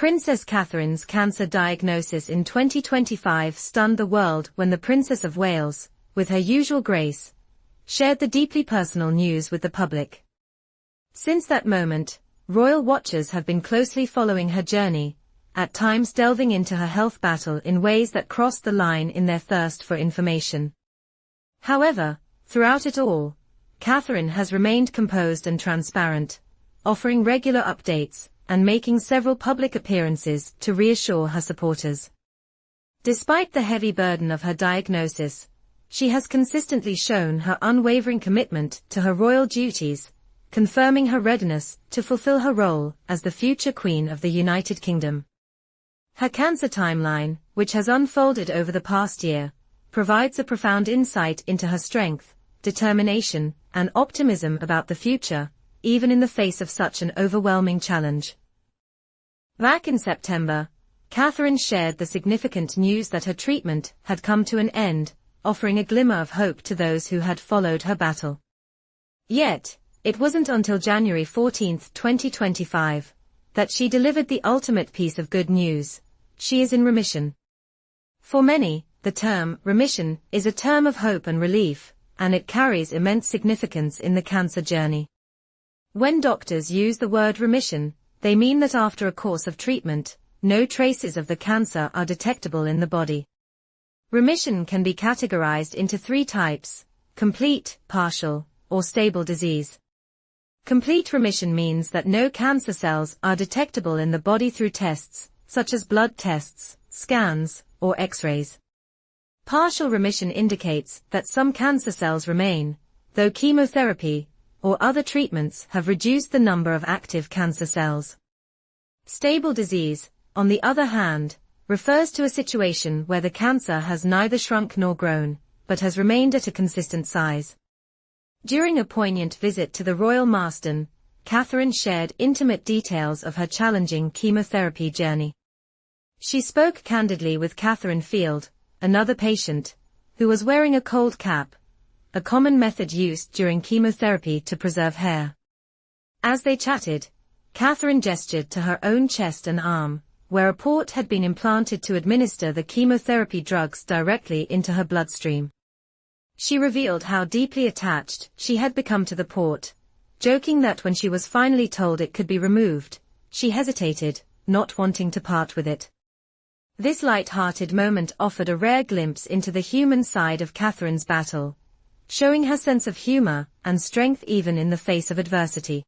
Princess Catherine's cancer diagnosis in 2025 stunned the world when the Princess of Wales, with her usual grace, shared the deeply personal news with the public. Since that moment, royal watchers have been closely following her journey, at times delving into her health battle in ways that crossed the line in their thirst for information. However, throughout it all, Catherine has remained composed and transparent, offering regular updates and making several public appearances to reassure her supporters. Despite the heavy burden of her diagnosis, she has consistently shown her unwavering commitment to her royal duties, confirming her readiness to fulfill her role as the future Queen of the United Kingdom. Her cancer timeline, which has unfolded over the past year, provides a profound insight into her strength, determination, and optimism about the future, even in the face of such an overwhelming challenge. Back in September, Catherine shared the significant news that her treatment had come to an end, offering a glimmer of hope to those who had followed her battle. Yet, it wasn't until January 14, 2025, that she delivered the ultimate piece of good news: she is in remission. For many, the term remission is a term of hope and relief, and it carries immense significance in the cancer journey. When doctors use the word remission, they mean that after a course of treatment, no traces of the cancer are detectable in the body. Remission can be categorized into three types: complete, partial, or stable disease. Complete remission means that no cancer cells are detectable in the body through tests, such as blood tests, scans, or X-rays. Partial remission indicates that some cancer cells remain, though chemotherapy or other treatments have reduced the number of active cancer cells. Stable disease, on the other hand, refers to a situation where the cancer has neither shrunk nor grown, but has remained at a consistent size. During a poignant visit to the Royal Marsden, Catherine shared intimate details of her challenging chemotherapy journey. She spoke candidly with Catherine Field, another patient, who was wearing a cold cap, a common method used during chemotherapy to preserve hair. As they chatted, Catherine gestured to her own chest and arm, where a port had been implanted to administer the chemotherapy drugs directly into her bloodstream. She revealed how deeply attached she had become to the port, joking that when she was finally told it could be removed, she hesitated, not wanting to part with it. This light-hearted moment offered a rare glimpse into the human side of Catherine's battle, showing her sense of humor and strength even in the face of adversity.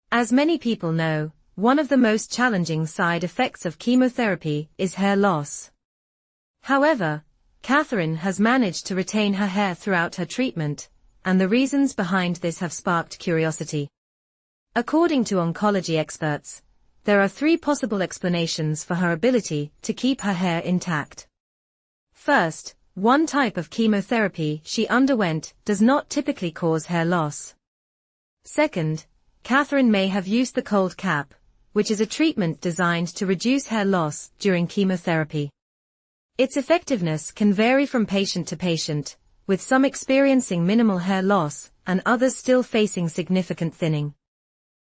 As many people know, one of the most challenging side effects of chemotherapy is hair loss. However, Catherine has managed to retain her hair throughout her treatment, and the reasons behind this have sparked curiosity. According to oncology experts, there are three possible explanations for her ability to keep her hair intact. First, one type of chemotherapy she underwent does not typically cause hair loss. Second, Catherine may have used the cold cap, which is a treatment designed to reduce hair loss during chemotherapy. Its effectiveness can vary from patient to patient, with some experiencing minimal hair loss and others still facing significant thinning.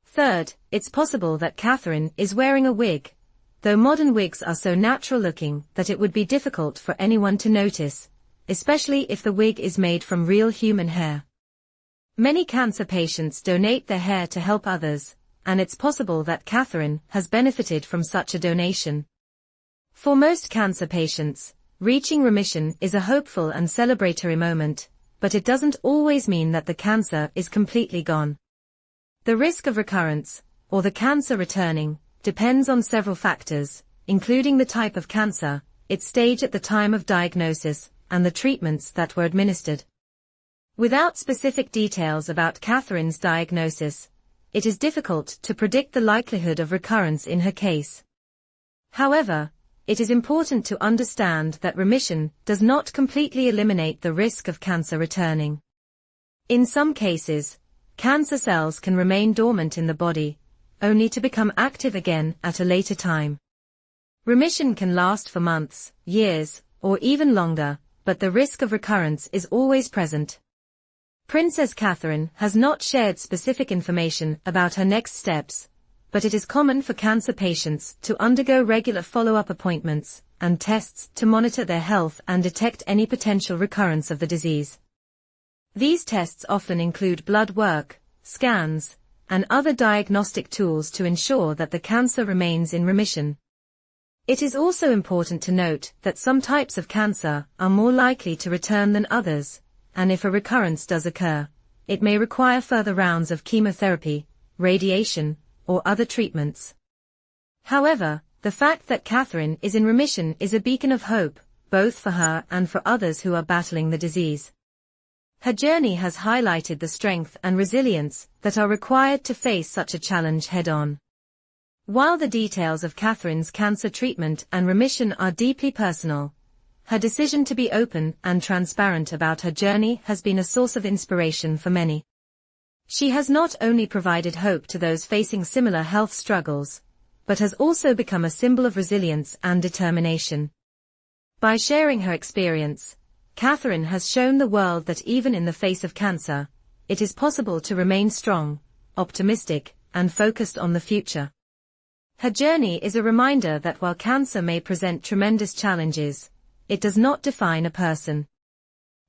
Third, it's possible that Catherine is wearing a wig, though modern wigs are so natural-looking that it would be difficult for anyone to notice, especially if the wig is made from real human hair. Many cancer patients donate their hair to help others, and it's possible that Catherine has benefited from such a donation. For most cancer patients, reaching remission is a hopeful and celebratory moment, but it doesn't always mean that the cancer is completely gone. The risk of recurrence, or the cancer returning, depends on several factors, including the type of cancer, its stage at the time of diagnosis, and the treatments that were administered. Without specific details about Catherine's diagnosis, it is difficult to predict the likelihood of recurrence in her case. However, it is important to understand that remission does not completely eliminate the risk of cancer returning. In some cases, cancer cells can remain dormant in the body, only to become active again at a later time. Remission can last for months, years, or even longer, but the risk of recurrence is always present. Princess Catherine has not shared specific information about her next steps, but it is common for cancer patients to undergo regular follow-up appointments and tests to monitor their health and detect any potential recurrence of the disease. These tests often include blood work, scans, and other diagnostic tools to ensure that the cancer remains in remission. It is also important to note that some types of cancer are more likely to return than others, and if a recurrence does occur, it may require further rounds of chemotherapy, radiation, or other treatments. However, the fact that Catherine is in remission is a beacon of hope, both for her and for others who are battling the disease. Her journey has highlighted the strength and resilience that are required to face such a challenge head-on. While the details of Catherine's cancer treatment and remission are deeply personal, her decision to be open and transparent about her journey has been a source of inspiration for many. She has not only provided hope to those facing similar health struggles, but has also become a symbol of resilience and determination. By sharing her experience, Catherine has shown the world that even in the face of cancer, it is possible to remain strong, optimistic, and focused on the future. Her journey is a reminder that while cancer may present tremendous challenges, it does not define a person.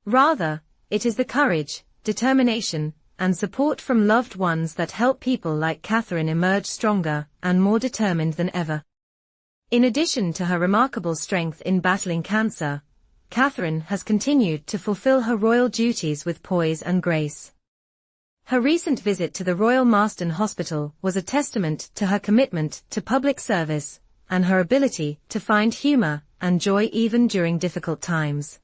Rather, it is the courage, determination, and support from loved ones that help people like Catherine emerge stronger and more determined than ever. In addition to her remarkable strength in battling cancer, Catherine has continued to fulfill her royal duties with poise and grace. Her recent visit to the Royal Marsden Hospital was a testament to her commitment to public service and her ability to find humor and joy even during difficult times.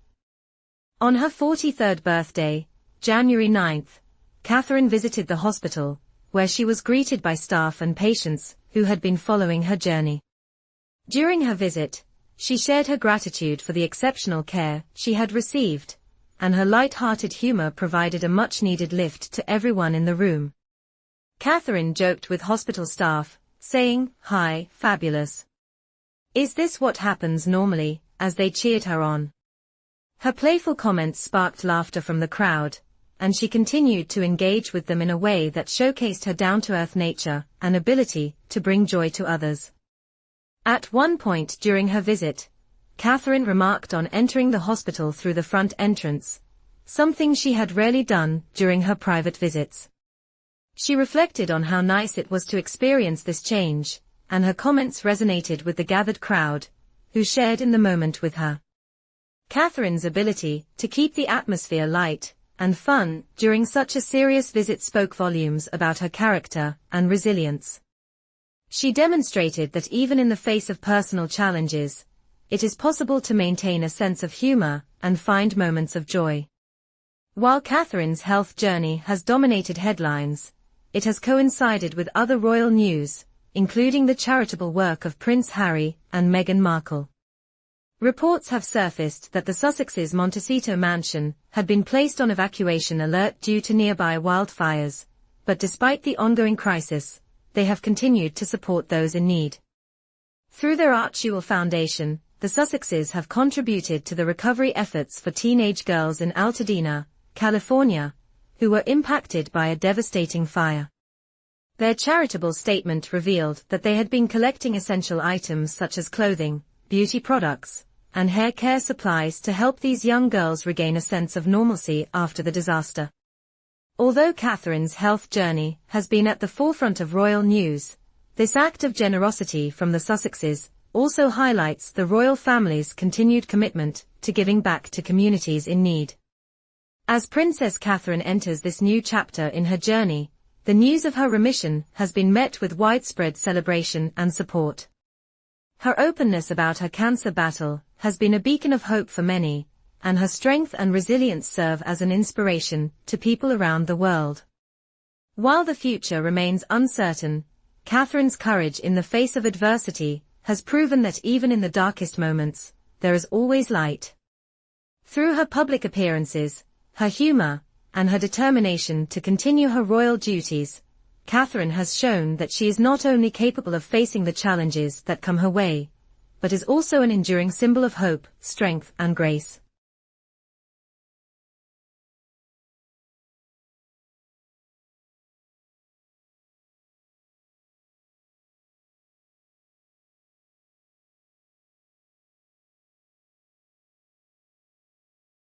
On her 43rd birthday, January 9th, Catherine visited the hospital, where she was greeted by staff and patients who had been following her journey. During her visit, she shared her gratitude for the exceptional care she had received, and her light-hearted humor provided a much-needed lift to everyone in the room. Catherine joked with hospital staff, saying, "Hi, fabulous. Is this what happens normally?" as they cheered her on. Her playful comments sparked laughter from the crowd, and she continued to engage with them in a way that showcased her down-to-earth nature and ability to bring joy to others. At one point during her visit, Catherine remarked on entering the hospital through the front entrance, something she had rarely done during her private visits. She reflected on how nice it was to experience this change, and her comments resonated with the gathered crowd, who shared in the moment with her. Catherine's ability to keep the atmosphere light and fun during such a serious visit spoke volumes about her character and resilience. She demonstrated that even in the face of personal challenges, it is possible to maintain a sense of humor and find moments of joy. While Catherine's health journey has dominated headlines, it has coincided with other royal news, including the charitable work of Prince Harry and Meghan Markle. Reports have surfaced that the Sussexes' Montecito mansion had been placed on evacuation alert due to nearby wildfires, but despite the ongoing crisis, they have continued to support those in need. Through their Archewell Foundation, the Sussexes have contributed to the recovery efforts for teenage girls in Altadena, California, who were impacted by a devastating fire. Their charitable statement revealed that they had been collecting essential items such as clothing, beauty products, and hair care supplies to help these young girls regain a sense of normalcy after the disaster. Although Catherine's health journey has been at the forefront of royal news, this act of generosity from the Sussexes also highlights the royal family's continued commitment to giving back to communities in need. As Princess Catherine enters this new chapter in her journey, the news of her remission has been met with widespread celebration and support. Her openness about her cancer battle has been a beacon of hope for many, and her strength and resilience serve as an inspiration to people around the world. While the future remains uncertain, Catherine's courage in the face of adversity has proven that even in the darkest moments, there is always light. Through her public appearances, her humor, and her determination to continue her royal duties, Catherine has shown that she is not only capable of facing the challenges that come her way, but is also an enduring symbol of hope, strength, and grace.